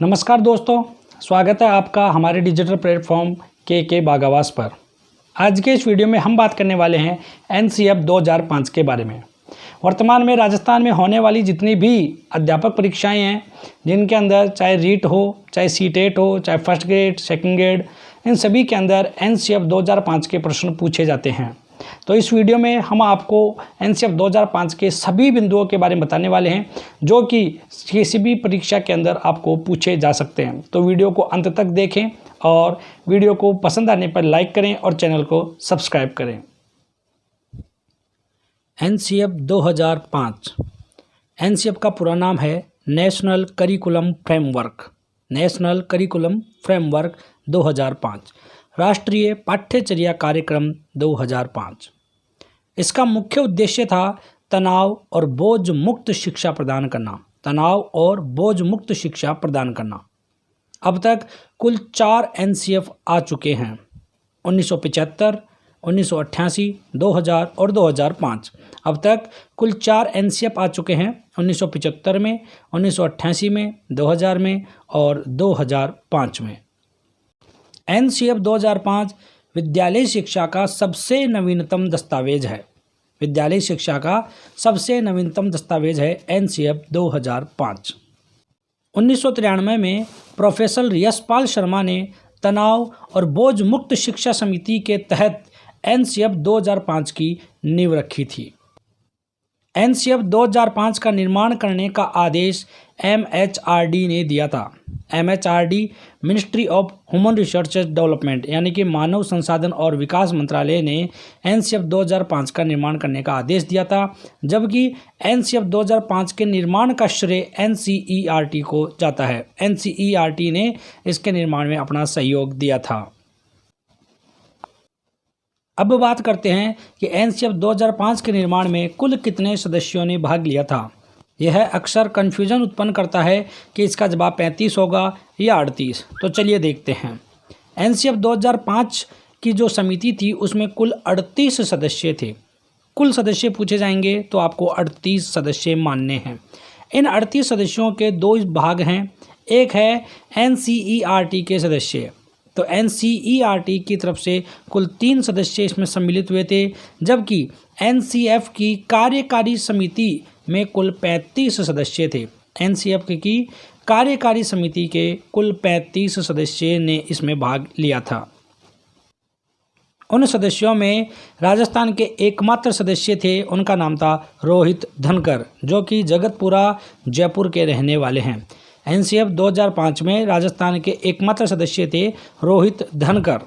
नमस्कार दोस्तों, स्वागत है आपका हमारे डिजिटल प्लेटफॉर्म के बागावास पर। आज के इस वीडियो में हम बात करने वाले हैं एनसीएफ 2005 के बारे में। वर्तमान में राजस्थान में होने वाली जितनी भी अध्यापक परीक्षाएं हैं, जिनके अंदर चाहे रीट हो, चाहे सीटेट हो, चाहे फर्स्ट ग्रेड, सेकंड ग्रेड, इन सभी के अंदर एनसीएफ 2005 के प्रश्न पूछे जाते हैं। तो इस वीडियो में हम आपको एनसीएफ 2005 के सभी बिंदुओं के बारे में बताने वाले हैं, जो कि किसी भी परीक्षा के अंदर आपको पूछे जा सकते हैं। तो वीडियो को अंत तक देखें और वीडियो को पसंद आने पर लाइक करें और चैनल को सब्सक्राइब करें। एनसीएफ 2005 एनसीएफ का पूरा नाम है national curriculum framework. National curriculum framework 2005, राष्ट्रीय पाठ्यचर्या कार्यक्रम 2005। इसका मुख्य उद्देश्य था तनाव और बोझ मुक्त शिक्षा प्रदान करना। तनाव और बोझ मुक्त शिक्षा प्रदान करना। अब तक कुल 4 एनसीएफ आ चुके हैं, 1975, 1988, 2000 और 2005। अब तक कुल 4 एनसीएफ आ चुके हैं, 1975 में, 1988 में, 2000 में और 2005 में। एनसीएफ 2005 विद्यालय शिक्षा का सबसे नवीनतम दस्तावेज है। विद्यालय शिक्षा का सबसे नवीनतम दस्तावेज है एनसीएफ 2005। 1993 में प्रोफेसर यशपाल शर्मा ने तनाव और बोझ मुक्त शिक्षा समिति के तहत एनसीएफ 2005 की नींव रखी थी। एनसीएफ 2005 का निर्माण करने का आदेश एमएचआरडी ने दिया था। MHRD ministry of human resource development यानी कि मानव संसाधन और विकास मंत्रालय ने एनसीएफ 2005 का निर्माण करने का आदेश दिया था, जबकि एनसीएफ 2005 के निर्माण का श्रेय एनसीईआरटी को जाता है। एनसीईआरटी ने इसके निर्माण में अपना सहयोग दिया था। अब बात करते हैं कि एनसीएफ 2005 के निर्माण में कुल कितने सदस्यों ने भाग लिया था। यह अक्सर कन्फ्यूजन उत्पन्न करता है कि इसका जवाब 35 होगा या 38। तो चलिए देखते हैं। एनसीएफ 2005 की जो समिति थी उसमें कुल 38 सदस्य थे। कुल सदस्य पूछे जाएंगे तो आपको 38 सदस्य मानने हैं। इन 38 सदस्यों के 2 भाग हैं। एक है एनसीईआरटी के सदस्य। तो एनसीईआरटी की तरफ से कुल 3 सदस्य इसमें सम्मिलित हुए थे, जबकि एनसीएफ की कार्यकारी समिति में कुल 35 सदस्य थे। एनसीएफ की कार्यकारी समिति के कुल 35 सदस्य ने इसमें भाग लिया था। उन सदस्यों में राजस्थान के एकमात्र सदस्य थे, उनका नाम था रोहित धनकर, जो कि जगतपुरा जयपुर के रहने वाले हैं। एनसीएफ 2005 में राजस्थान के एकमात्र सदस्य थे रोहित धनकर।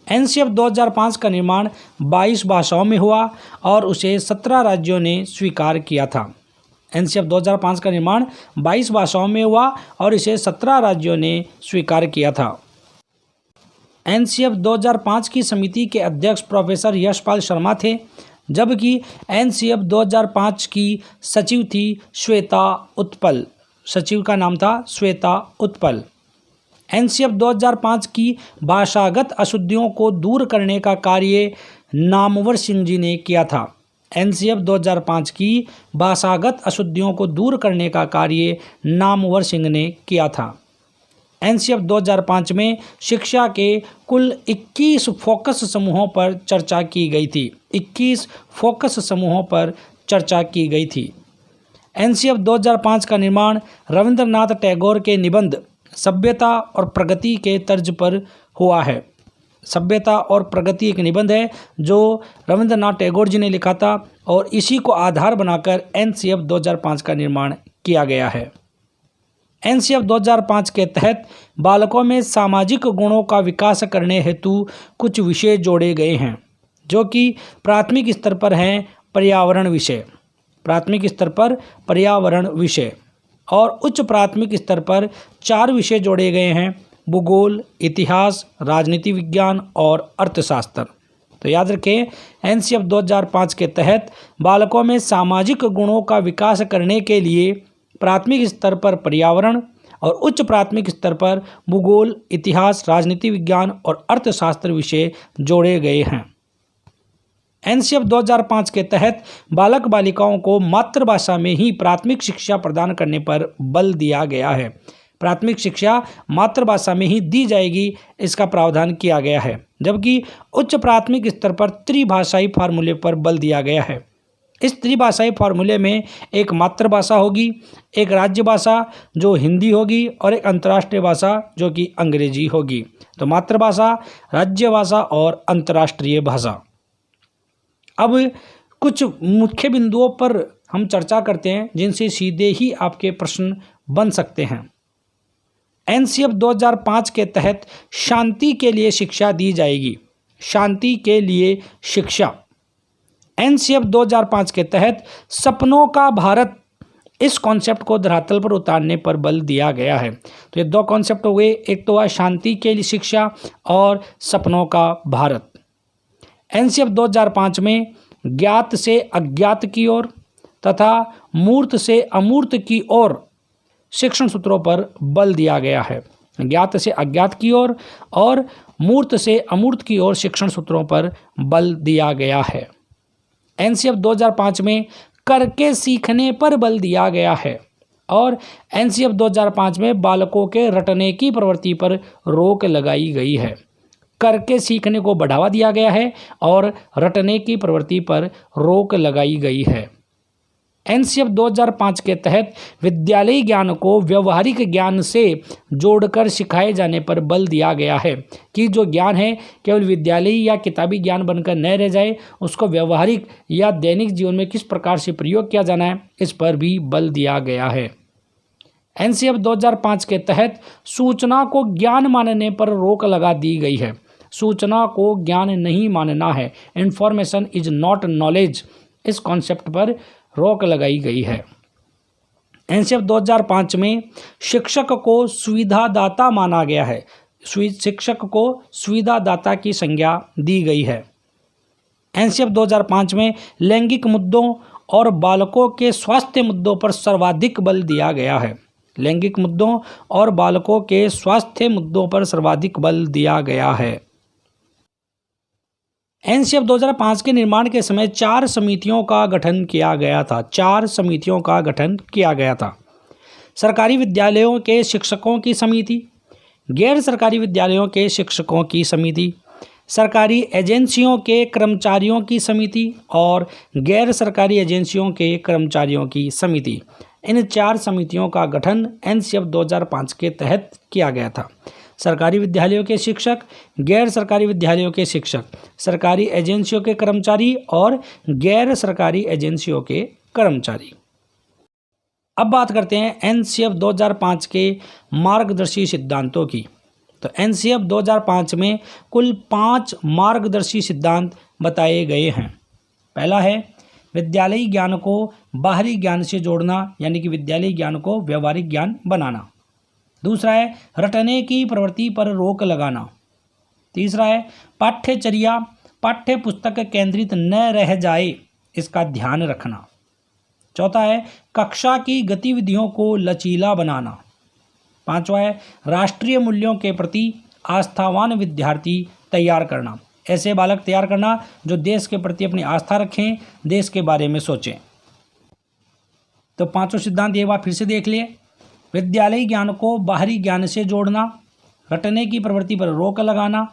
एनसीएफ 2005 का निर्माण 22 भाषाओं में हुआ और उसे 17 राज्यों ने स्वीकार किया था। एनसीएफ 2005 का निर्माण 22 भाषाओं में हुआ और इसे 17 राज्यों ने स्वीकार किया था। एनसीएफ 2005 की समिति के अध्यक्ष प्रोफेसर यशपाल शर्मा थे, जबकि एनसीएफ 2005 की सचिव थी श्वेता उत्पल। सचिव का नाम था श्वेता उत्पल। एनसीएफ 2005 की भाषागत अशुद्धियों को दूर करने का कार्य नामवर सिंह जी ने किया था। एनसीएफ 2005 की भाषागत अशुद्धियों को दूर करने का कार्य नामवर सिंह ने किया था। एनसीएफ 2005 में शिक्षा के कुल 21 फोकस समूहों पर चर्चा की गई थी। 21 फोकस समूहों पर चर्चा की गई थी। एनसीएफ 2005 का निर्माण रविंद्रनाथ टैगोर के निबंध सभ्यता और प्रगति के तर्ज पर हुआ है। सभ्यता और प्रगति एक निबंध है जो रविंद्रनाथ टैगोर जी ने लिखा था और इसी को आधार बनाकर एनसीएफ 2005 का निर्माण किया गया है। एनसीएफ 2005 के तहत बालकों में सामाजिक गुणों का विकास करने हेतु कुछ विषय जोड़े गए हैं, जो कि प्राथमिक स्तर पर हैं पर्यावरण विषय। प्राथमिक स्तर पर पर्यावरण विषय और उच्च प्राथमिक स्तर पर 4 विषय जोड़े गए हैं: भूगोल, इतिहास, राजनीति विज्ञान और अर्थशास्त्र। तो याद रखें, एनसीएफ 2005 के तहत बालकों में सामाजिक गुणों का विकास करने के लिए प्राथमिक स्तर पर पर्यावरण और उच्च प्राथमिक स्तर पर भूगोल, इतिहास, राजनीति विज्ञान और अर्थशास्त्र विषय जोड़े गए हैं। एनसीएफ 2005 के तहत बालक बालिकाओं को मातृभाषा में ही प्राथमिक शिक्षा प्रदान करने पर बल दिया गया है। प्राथमिक शिक्षा मातृभाषा में ही दी जाएगी, इसका प्रावधान किया गया है। जबकि उच्च प्राथमिक स्तर पर त्रिभाषाई फार्मूले पर बल दिया गया है। इस त्रिभाषाई फार्मूले में एक मातृभाषा होगी, एक राज्य भाषा जो हिंदी होगी और एक अंतर्राष्ट्रीय भाषा जो कि अंग्रेजी होगी। तो मातृभाषा, राज्य भाषा और अंतर्राष्ट्रीय भाषा। अब कुछ मुख्य बिंदुओं पर हम चर्चा करते हैं जिनसे सीधे ही आपके प्रश्न बन सकते हैं। एनसीएफ 2005 के तहत शांति के लिए शिक्षा दी जाएगी। शांति के लिए शिक्षा। एनसीएफ 2005 के तहत सपनों का भारत, इस कॉन्सेप्ट को धरातल पर उतारने पर बल दिया गया है। तो ये दो कॉन्सेप्ट हो गए, एक तो है शांति के लिए शिक्षा और सपनों का भारत। एनसीएफ 2005 में ज्ञात से अज्ञात की ओर तथा मूर्त से अमूर्त की ओर शिक्षण सूत्रों पर बल दिया गया है। ज्ञात से अज्ञात की ओर और मूर्त से अमूर्त की ओर शिक्षण सूत्रों पर बल दिया गया है। एनसीएफ 2005 में करके सीखने पर बल दिया गया है और एनसीएफ 2005 में बालकों के रटने की प्रवृत्ति पर रोक लगाई गई है। करके सीखने को बढ़ावा दिया गया है और रटने की प्रवृत्ति पर रोक लगाई गई है। एनसीएफ 2005 के तहत विद्यालयी ज्ञान को व्यवहारिक ज्ञान से जोड़कर सिखाए जाने पर बल दिया गया है कि जो ज्ञान है केवल विद्यालयी या किताबी ज्ञान बनकर न रह जाए, उसको व्यवहारिक या दैनिक जीवन में किस प्रकार से प्रयोग किया जाना है, इस पर भी बल दिया गया है। एनसीएफ 2005 के तहत सूचना को ज्ञान मानने पर रोक लगा दी गई है। सूचना को ज्ञान नहीं मानना है, इंफॉर्मेशन इज नॉट नॉलेज, इस कॉन्सेप्ट पर रोक लगाई गई है। एनसीएफ 2005 में शिक्षक को सुविधादाता माना गया है। शिक्षक को सुविधादाता की संज्ञा दी गई है। एनसीएफ 2005 में लैंगिक मुद्दों और बालकों के स्वास्थ्य मुद्दों पर सर्वाधिक बल दिया गया है। लैंगिक मुद्दों और बालकों के स्वास्थ्य मुद्दों पर सर्वाधिक बल दिया गया है। एनसीएफ 2005 के निर्माण के समय 4 समितियों का गठन किया गया था। 4 समितियों का गठन किया गया था। सरकारी विद्यालयों के शिक्षकों की समिति, गैर सरकारी विद्यालयों के शिक्षकों की समिति, सरकारी एजेंसियों के कर्मचारियों की समिति और गैर सरकारी एजेंसियों के कर्मचारियों की समिति। इन 4 समितियों का गठन एनसीएफ 2005 के तहत किया गया था। सरकारी विद्यालयों के शिक्षक, गैर सरकारी विद्यालयों के शिक्षक, सरकारी एजेंसियों के कर्मचारी और गैर सरकारी एजेंसियों के कर्मचारी। अब बात करते हैं एनसीएफ 2005 के मार्गदर्शी सिद्धांतों की। तो एनसीएफ 2005 में कुल 5 मार्गदर्शी सिद्धांत बताए गए हैं। पहला है विद्यालयी ज्ञान को बाहरी ज्ञान से जोड़ना, यानी कि विद्यालयी ज्ञान को व्यवहारिक ज्ञान बनाना। दूसरा है रटने की प्रवृत्ति पर रोक लगाना। तीसरा है पाठ्यचर्या पाठ्य पुस्तक केंद्रित न रह जाए, इसका ध्यान रखना। चौथा है कक्षा की गतिविधियों को लचीला बनाना। पांचवा है राष्ट्रीय मूल्यों के प्रति आस्थावान विद्यार्थी तैयार करना। ऐसे बालक तैयार करना जो देश के प्रति अपनी आस्था रखें, देश के बारे में सोचें। तो 5 सिद्धांत एक बार फिर से देख लिए। विद्यालयी ज्ञान को बाहरी ज्ञान से जोड़ना, रटने की प्रवृत्ति पर रोक लगाना,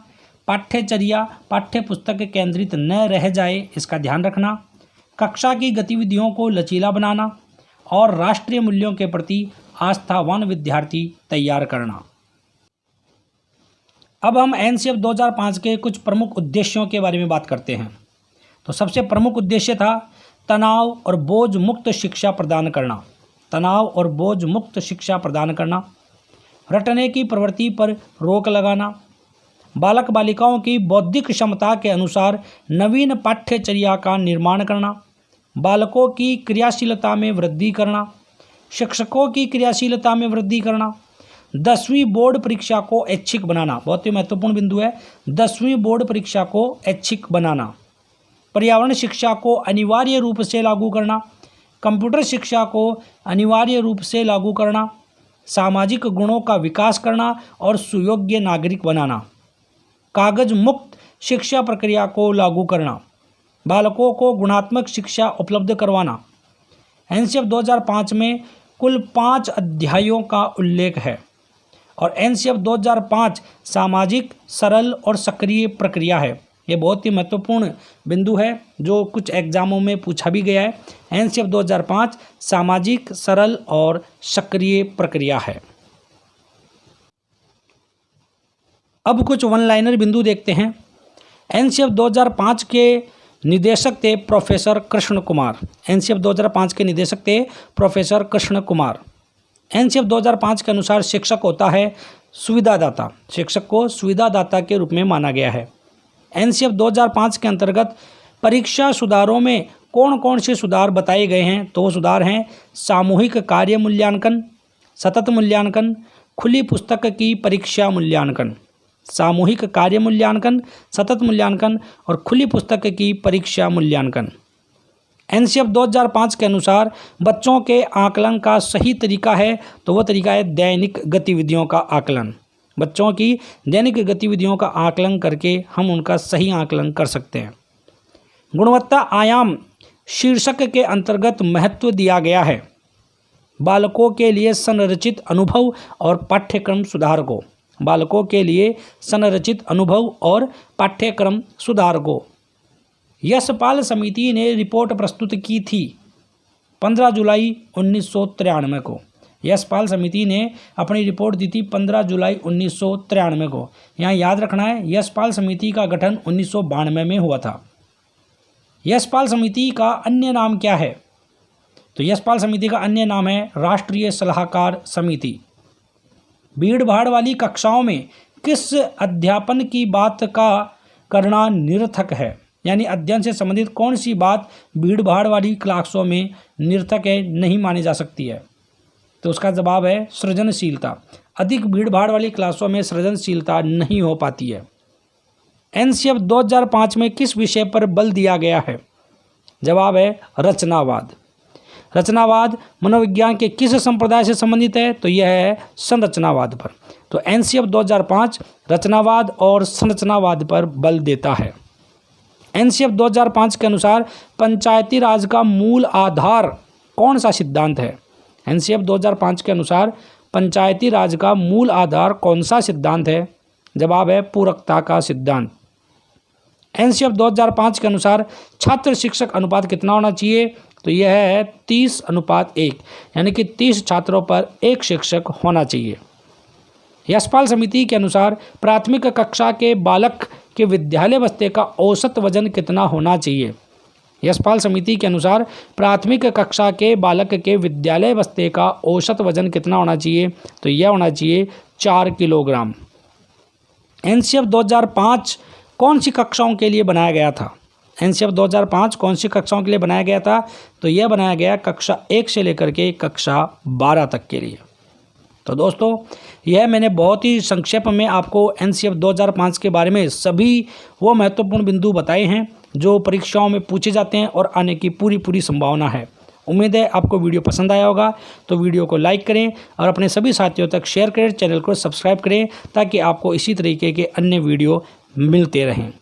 पाठ्यचर्या पाठ्य पुस्तक केंद्रित न रह जाए, इसका ध्यान रखना, कक्षा की गतिविधियों को लचीला बनाना और राष्ट्रीय मूल्यों के प्रति आस्थावान विद्यार्थी तैयार करना। अब हम एनसीएफ 2005 के कुछ प्रमुख उद्देश्यों के बारे में बात करते हैं। तो सबसे प्रमुख उद्देश्य था तनाव और बोझ मुक्त शिक्षा प्रदान करना। तनाव और बोझ मुक्त शिक्षा प्रदान करना, रटने की प्रवृत्ति पर रोक लगाना, बालक बालिकाओं की बौद्धिक क्षमता के अनुसार नवीन पाठ्यचर्या का निर्माण करना, बालकों की क्रियाशीलता में वृद्धि करना, शिक्षकों की क्रियाशीलता में वृद्धि करना, 10वीं बोर्ड परीक्षा को ऐच्छिक बनाना। बहुत ही महत्वपूर्ण बिंदु है, 10वीं बोर्ड परीक्षा को ऐच्छिक बनाना, पर्यावरण शिक्षा को अनिवार्य रूप से लागू करना, कंप्यूटर शिक्षा को अनिवार्य रूप से लागू करना, सामाजिक गुणों का विकास करना और सुयोग्य नागरिक बनाना, कागज मुक्त शिक्षा प्रक्रिया को लागू करना, बालकों को गुणात्मक शिक्षा उपलब्ध करवाना। एनसीएफ 2005 में कुल 5 अध्यायों का उल्लेख है। और एनसीएफ 2005 सामाजिक, सरल और सक्रिय प्रक्रिया है। ये बहुत ही महत्वपूर्ण बिंदु है जो कुछ एग्जामों में पूछा भी गया है। एनसीएफ 2005 सामाजिक, सरल और सक्रिय प्रक्रिया है। अब कुछ वन लाइनर बिंदु देखते हैं। एनसीएफ 2005 के निदेशक थे प्रोफेसर कृष्ण कुमार। एनसीएफ 2005 के निदेशक थे प्रोफेसर कृष्ण कुमार। एनसीएफ 2005 के अनुसार शिक्षक होता है सुविधादाता। शिक्षक को सुविधादाता के रूप में माना गया है। एनसीएफ 2005 के अंतर्गत परीक्षा सुधारों में कौन कौन से सुधार बताए गए हैं? तो वो सुधार हैं सामूहिक कार्य मूल्यांकन, सतत मूल्यांकन, खुली पुस्तक की परीक्षा मूल्यांकन। सामूहिक कार्य मूल्यांकन, सतत मूल्यांकन और खुली पुस्तक की परीक्षा मूल्यांकन। एनसीएफ 2005 के अनुसार बच्चों के आकलन का सही तरीका है तो वह तरीका है दैनिक गतिविधियों का आकलन। बच्चों की दैनिक गतिविधियों का आकलन करके हम उनका सही आकलन कर सकते हैं। गुणवत्ता आयाम शीर्षक के अंतर्गत महत्व दिया गया है बालकों के लिए संरचित अनुभव और पाठ्यक्रम सुधार को। बालकों के लिए संरचित अनुभव और पाठ्यक्रम सुधार को। यशपाल समिति ने रिपोर्ट प्रस्तुत की थी 15 जुलाई 1993 को। यशपाल समिति ने अपनी रिपोर्ट दी थी 15 जुलाई 1993 को। यहाँ याद रखना है यशपाल समिति का गठन 1992 में हुआ था। यशपाल समिति का अन्य नाम क्या है? तो यशपाल समिति का अन्य नाम है राष्ट्रीय सलाहकार समिति। भीड़ भाड़ वाली कक्षाओं में किस अध्यापन की बात का करना निरर्थक है? यानी अध्ययन से संबंधित कौन सी बात भीड़ भाड़ वाली क्लासों में निरर्थक है, नहीं मानी जा सकती है? तो उसका जवाब है सृजनशीलता। अधिक भीड़ भाड़ वाली क्लासों में सृजनशीलता नहीं हो पाती है। एनसीएफ 2005 में किस विषय पर बल दिया गया है? जवाब है रचनावाद। रचनावाद मनोविज्ञान के किस संप्रदाय से संबंधित है? तो यह है संरचनावाद पर। तो एनसीएफ 2005 रचनावाद और संरचनावाद पर बल देता है। एनसीएफ 2005 के अनुसार पंचायती राज का मूल आधार कौन सा सिद्धांत है? एनसीएफ 2005 के अनुसार पंचायती राज का मूल आधार कौन सा सिद्धांत है? जवाब है पूरकता का सिद्धांत। एनसीएफ 2005 के अनुसार छात्र शिक्षक अनुपात कितना होना चाहिए? तो यह है 30:1, यानी कि 30 छात्रों पर एक शिक्षक होना चाहिए। यशपाल समिति के अनुसार प्राथमिक कक्षा के बालक के विद्यालय बस्ते का औसत वजन कितना होना चाहिए? यशपाल समिति के अनुसार प्राथमिक कक्षा के बालक के विद्यालय बस्ते का औसत वजन कितना होना चाहिए? तो यह होना चाहिए 4 किलोग्राम। एनसीएफ 2005 कौन सी कक्षाओं के लिए बनाया गया था? एनसीएफ 2005 कौन सी कक्षाओं के लिए बनाया गया था? तो यह बनाया गया कक्षा 1 से लेकर के कक्षा 12 तक के लिए। तो दोस्तों यह मैंने बहुत ही संक्षेप में आपको एनसीएफ 2005 के बारे में सभी वो महत्वपूर्ण बिंदु बताए हैं जो परीक्षाओं में पूछे जाते हैं और आने की पूरी संभावना है। उम्मीद है आपको वीडियो पसंद आया होगा। तो वीडियो को लाइक करें और अपने सभी साथियों तक शेयर करें, चैनल को सब्सक्राइब करें ताकि आपको इसी तरीके के अन्य वीडियो मिलते रहें।